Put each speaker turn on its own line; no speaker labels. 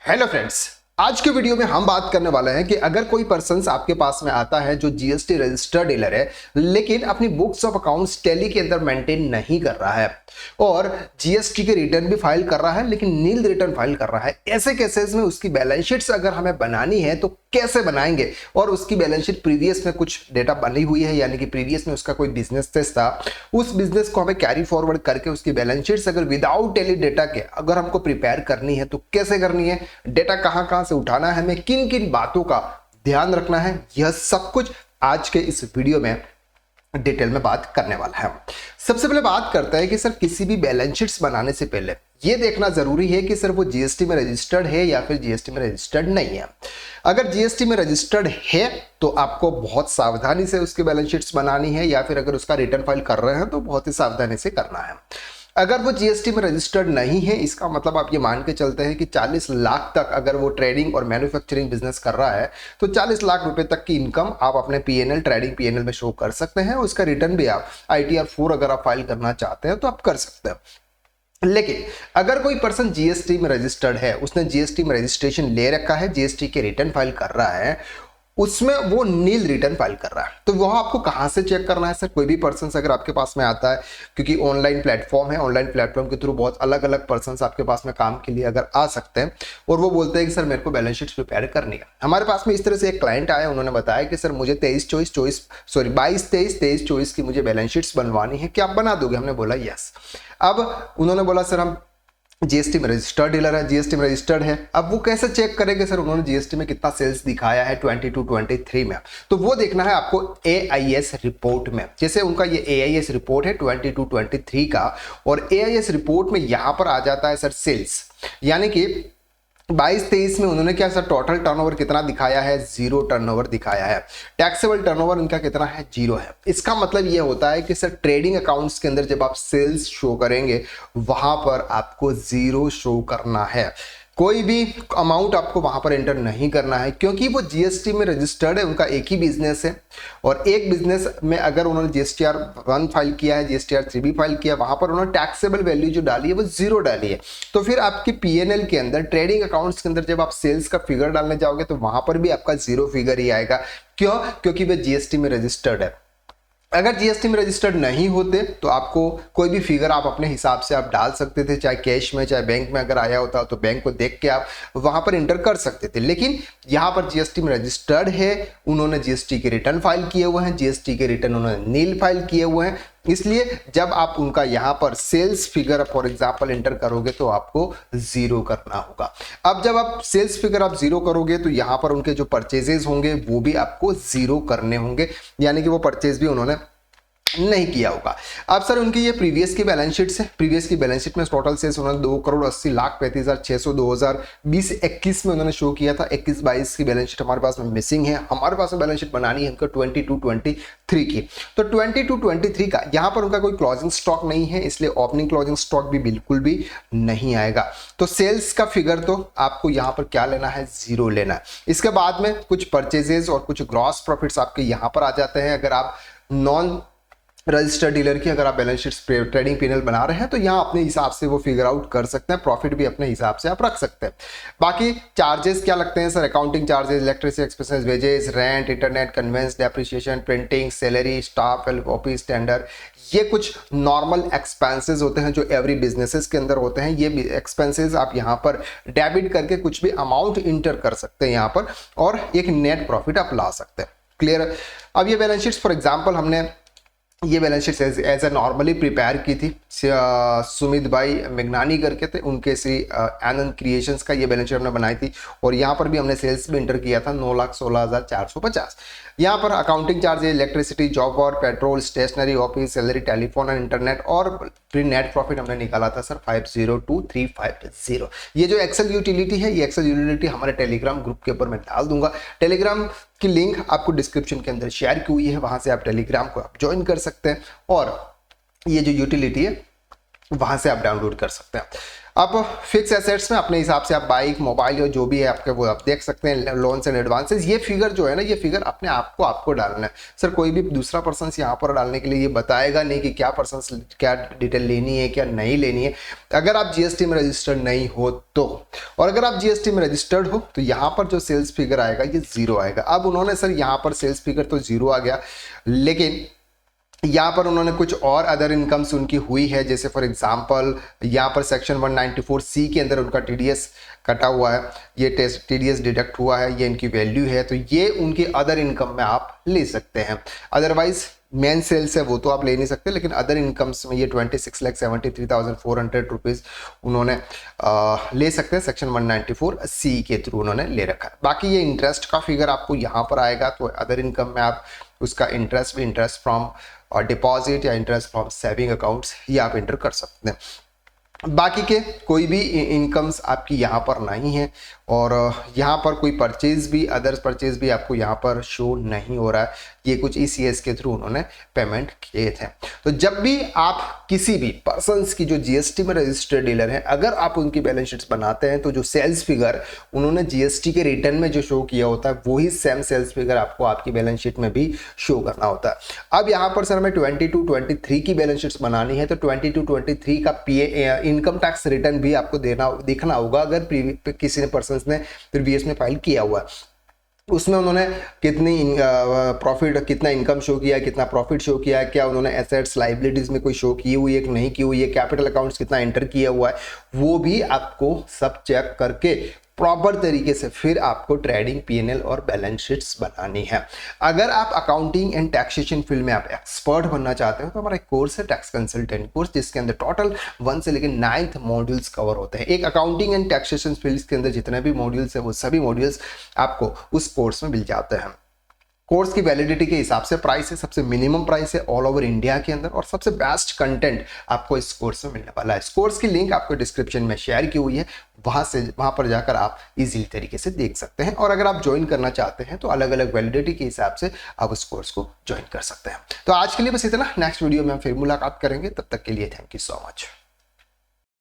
Hello friends, आज के video में हम बात करने वाले हैं कि अगर कोई पर्सन आपके पास में आता है जो जीएसटी रजिस्टर्ड डीलर है लेकिन अपनी बुक्स ऑफ अकाउंट्स टैली के अंदर मेंटेन नहीं कर रहा है और जीएसटी के रिटर्न भी फाइल कर रहा है लेकिन नील रिटर्न फाइल कर रहा है, ऐसे केसेस में उसकी बैलेंस शीट्स अगर हमें बनानी है तो कैसे बनाएंगे। और उसकी बैलेंस शीट प्रीवियस में कुछ डेटा बनी हुई है, यानी कि प्रीवियस में उसका कोई बिजनेस था, उस बिजनेस को हमें कैरी फॉरवर्ड करके उसकी बैलेंस शीट्स अगर विदाउट टैली डेटा के अगर हमको प्रिपेयर करनी है तो कैसे करनी है, डेटा कहां कहां से उठाना है, हमें किन किन बातों का ध्यान रखना है, यह सब कुछ आज के इस वीडियो में डिटेल में बात करने वाला है। सबसे पहले बात करते हैं कि सर किसी भी बैलेंस शीट्स बनाने से पहले यह देखना जरूरी है कि सर वो जीएसटी में रजिस्टर्ड है या फिर जीएसटी में रजिस्टर्ड नहीं है। अगर जीएसटी में रजिस्टर्ड है तो आपको बहुत सावधानी से उसकी बैलेंस शीट्स बनानी है, या फिर अगर उसका रिटर्न फाइल कर रहे हैं तो बहुत ही सावधानी से करना है। अगर वो जीएसटी में रजिस्टर्ड नहीं है, इसका मतलब आप ये मान के चलते हैं कि 40 लाख तक अगर वो ट्रेडिंग और मैन्युफैक्चरिंग बिजनेस कर रहा है तो 40 लाख रुपए तक की इनकम आप अपने पीएनएल ट्रेडिंग पीएनएल में शो कर सकते हैं। उसका रिटर्न भी आप ITR 4 अगर आप फाइल करना चाहते हैं तो आप कर सकते हैं। लेकिन अगर कोई पर्सन जीएसटी में रजिस्टर्ड है, उसने जीएसटी में रजिस्ट्रेशन ले रखा है, जीएसटी के रिटर्न फाइल कर रहा है, उसमें वो नील रिटर्न फाइल कर रहा है, तो वह आपको कहां से चेक करना है। सर कोई भी पर्सन अगर आपके पास में आता है, क्योंकि ऑनलाइन प्लेटफॉर्म है, ऑनलाइन प्लेटफॉर्म के थ्रू बहुत अलग अलग पर्सन आपके पास में काम के लिए अगर आ सकते हैं और वो बोलते हैं कि सर मेरे को बैलेंस शीट प्रिपेयर करनी है। हमारे पास में इस तरह से एक क्लाइंट आया, उन्होंने बताया कि सर मुझे 22-23 की मुझे बैलेंस शीट्स बनवानी है, क्या आप बना दोगे? हमने बोला यस। अब उन्होंने बोला सर हम जीएसटी में रजिस्टर्ड डीलर है, जीएसटी में रजिस्टर्ड है। अब वो कैसे चेक करेंगे? सर उन्होंने जीएसटी में कितना सेल्स दिखाया है 22-23 में, तो वो देखना है आपको AIS रिपोर्ट में। जैसे उनका ये AIS रिपोर्ट है 22-23 का, और AIS रिपोर्ट में यहां पर आ जाता है सर सेल्स, यानी कि 22-23 में उन्होंने क्या सर टोटल टर्नओवर कितना दिखाया है? 0 टर्नओवर दिखाया है। टैक्सेबल टर्नओवर उनका कितना है? 0 है। इसका मतलब ये होता है कि सर ट्रेडिंग अकाउंट्स के अंदर जब आप सेल्स शो करेंगे वहां पर आपको 0 शो करना है, कोई भी अमाउंट आपको वहां पर एंटर नहीं करना है, क्योंकि वो जीएसटी में रजिस्टर्ड है, उनका एक ही बिजनेस है। और एक बिजनेस में अगर उन्होंने GSTR 1 फाइल किया है, GSTR 3 भी फाइल किया, वहां पर उन्होंने टैक्सेबल वैल्यू जो डाली है वो 0 डाली है। तो फिर आपके पीएनएल के अंदर ट्रेडिंग अकाउंट्स के अंदर जब आप सेल्स का फिगर डालने जाओगे तो वहां पर भी आपका 0 फिगर ही आएगा। क्यों? क्योंकि वो जीएसटी में रजिस्टर्ड है। अगर जीएसटी में रजिस्टर्ड नहीं होते तो आपको कोई भी फिगर आप अपने हिसाब से आप डाल सकते थे, चाहे कैश में चाहे बैंक में अगर आया होता तो बैंक को देख के आप वहां पर इंटर कर सकते थे। लेकिन यहां पर जीएसटी में रजिस्टर्ड है, उन्होंने जीएसटी के रिटर्न फाइल किए हुए हैं, जीएसटी के रिटर्न उन्होंने नील फाइल किए हुए हैं, इसलिए जब आप उनका यहां पर sales figure for example enter करोगे तो आपको 0 करना होगा। अब जब आप सेल्स फिगर आप 0 करोगे तो यहां पर उनके जो परचेजेस होंगे वो भी आपको 0 करने होंगे, यानी कि वो परचेज भी उन्होंने नहीं किया होगा। अब सर उनकी ये प्रीवियस की बैलेंस शीट है, प्रीवियस की बैलेंस शीट में टोटल सेल्स उन्होंने 2,80,35,600 2020-21 में उन्होंने शो किया था। 21-22 की बैलेंस शीट हमारे पास में मिसिंग है। हमारे पास में बैलेंस शीट बनानी है हमको 22-23 की, तो 22-23 का यहाँ पर उनका कोई क्लोजिंग स्टॉक नहीं है, इसलिए ओपनिंग क्लोजिंग स्टॉक भी बिल्कुल भी नहीं आएगा। तो सेल्स का फिगर तो आपको यहाँ पर क्या लेना है? 0 लेना है। इसके बाद में कुछ परचेजेस और कुछ ग्रॉस प्रॉफिट्स आपके यहाँ पर आ जाते हैं। अगर आप नॉन रजिस्टर्ड डीलर की अगर आप बैलेंस शीट ट्रेडिंग पीएनएल बना रहे हैं तो यहाँ अपने हिसाब से वो फिगर आउट कर सकते हैं, प्रॉफिट भी अपने हिसाब से आप रख सकते हैं। बाकी चार्जेस क्या लगते हैं? Sir accounting charges, electricity expenses, wages, rent, internet, conveyance, depreciation, printing, salary, staff, office tender, ये कुछ नॉर्मल एक्सपेंसेस होते हैं जो एवरी बिजनेसेस के अंदर होते हैं। ये एक्सपेंसेस आप यहाँ पर डेबिट करके कुछ भी अमाउंट इंटर कर सकते हैं यहाँ पर, और एक नेट प्रॉफिट आप ला सकते हैं। क्लियर? अब ये बैलेंस शीट्स फॉर एग्जाम्पल हमने ये balance sheet as a normally prepare की थी, सुमित भाई मेघनानी करके थे, उनके श्री आनंद क्रिएशंस का ये बैलेंस शीट हमने बनाई थी। और यहाँ पर भी हमने सेल्स भी इंटर किया था 9,16,450। यहाँ पर अकाउंटिंग चार्जेस, इलेक्ट्रिसिटी, जॉब और petrol, stationery, office, salary, telephone and internet, और फिर नेट प्रॉफिट हमने निकाला था सर 502,350। ये जो एक्सेल यूटिलिटी है, ये एक्सेल यूटिलिटी हमारे टेलीग्राम ग्रुप के ऊपर मैं डाल दूंगा। टेलीग्राम की लिंक आपको डिस्क्रिप्शन के अंदर शेयर की हुई है, वहां से आप टेलीग्राम को आप ज्वाइन कर सकते हैं और ये जो यूटिलिटी है वहां से आप डाउनलोड कर सकते हैं। अब फिक्स एसेट्स में अपने हिसाब से आप बाइक, मोबाइल या जो भी है आपके वो आप देख सकते हैं, लोन्स एंड एडवांसेस। ये फिगर जो है ना, ये फिगर अपने आपको डालना है। सर कोई भी दूसरा पर्सन यहाँ पर डालने के लिए ये बताएगा नहीं कि क्या पर्सन क्या डिटेल लेनी है क्या नहीं लेनी है, अगर आप जीएसटी में रजिस्टर्ड नहीं हो तो। और अगर आप जीएसटी में रजिस्टर्ड हो तो यहाँ पर जो सेल्स फिगर आएगा ये जीरो आएगा। अब उन्होंने सर यहाँ पर सेल्स फिगर तो जीरो आ गया, लेकिन यहाँ पर उन्होंने कुछ और अदर इनकम्स उनकी हुई है, जैसे फॉर एग्जांपल यहाँ पर सेक्शन 194C के अंदर उनका टीडीएस कटा हुआ है, ये टीडीएस डिडक्ट हुआ है, ये इनकी वैल्यू है, तो ये उनके अदर इनकम में आप ले सकते हैं। अदरवाइज मेन सेल्स है वो तो आप ले नहीं सकते, लेकिन अदर इनकम्स में ये 26,73,400 रुपीज़ उन्होंने ले सकते हैं, सेक्शन 194C के थ्रू उन्होंने ले रखा है। बाकी ये इंटरेस्ट का फिगर आपको यहाँ पर आएगा, तो अदर इनकम में आप उसका इंटरेस्ट भी, इंटरेस्ट फ्रॉम डिपॉजिट या इंटरेस्ट फ्रॉम सेविंग अकाउंट्स, ये आप इंटर कर सकते हैं। बाकी के कोई भी इनकम्स आपकी यहाँ पर नहीं है, और यहाँ पर कोई परचेज भी, अदर्स परचेज भी आपको यहाँ पर शो नहीं हो रहा है, ये कुछ ईसीएस के थ्रू उन्होंने पेमेंट किए थे। तो जब भी आप किसी भी पर्सन्स की जो जीएसटी में रजिस्टर्ड डीलर हैं, अगर आप उनकी बैलेंस शीट्स बनाते हैं तो जो सेल्स फिगर उन्होंने जीएसटी के रिटर्न में जो शो किया होता है वही सेम सेल्स फिगर आपको आपकी बैलेंस शीट में भी शो करना होता है। अब यहाँ पर सर हमें 22-23 की बैलेंस शीट्स बनानी है, तो 22-23 का इनकम टैक्स रिटर्न भी आपको देखना होगा, अगर किसी ने पर्सन ने प्रीवियस में फाइल किया हुआ है। उसमें उन्होंने कितनी प्रॉफिट, कितना इनकम शो किया है, कितना प्रॉफिट शो किया है, क्या उन्होंने एसेट्स लाइबिलिटीज में कोई शो की हुई है कि नहीं की हुई है, कैपिटल अकाउंट्स कितना एंटर किया हुआ है, वो भी आपको सब चेक करके प्रॉपर तरीके से फिर आपको ट्रेडिंग पीएनएल और बैलेंस शीट्स बनानी है। अगर आप अकाउंटिंग एंड टैक्सेशन फील्ड में आप एक्सपर्ट बनना चाहते हो तो हमारा एक कोर्स है टैक्स कंसल्टेंट कोर्स, जिसके अंदर टोटल 1 से लेकर 9th मॉड्यूल्स कवर होते हैं। एक अकाउंटिंग एंड टैक्सेशन फील्ड के अंदर जितने भी मॉड्यूल्स हैं वो सभी मॉड्यूल्स आपको उस कोर्स में मिल जाते हैं। कोर्स की वैलिडिटी के हिसाब से प्राइस है, सबसे मिनिमम प्राइस है ऑल ओवर इंडिया के अंदर, और सबसे बेस्ट कंटेंट आपको इस कोर्स में मिलने वाला है। इस कोर्स की लिंक आपको डिस्क्रिप्शन में शेयर की हुई है, वहां पर जाकर आप इजीली तरीके से देख सकते हैं। और अगर आप ज्वाइन करना चाहते हैं तो अलग अलग वैलिडिटी के हिसाब से आप उस कोर्स को ज्वाइन कर सकते हैं। तो आज के लिए बस इतना, नेक्स्ट वीडियो में हम फिर मुलाकात करेंगे, तब तक के लिए थैंक यू सो मच।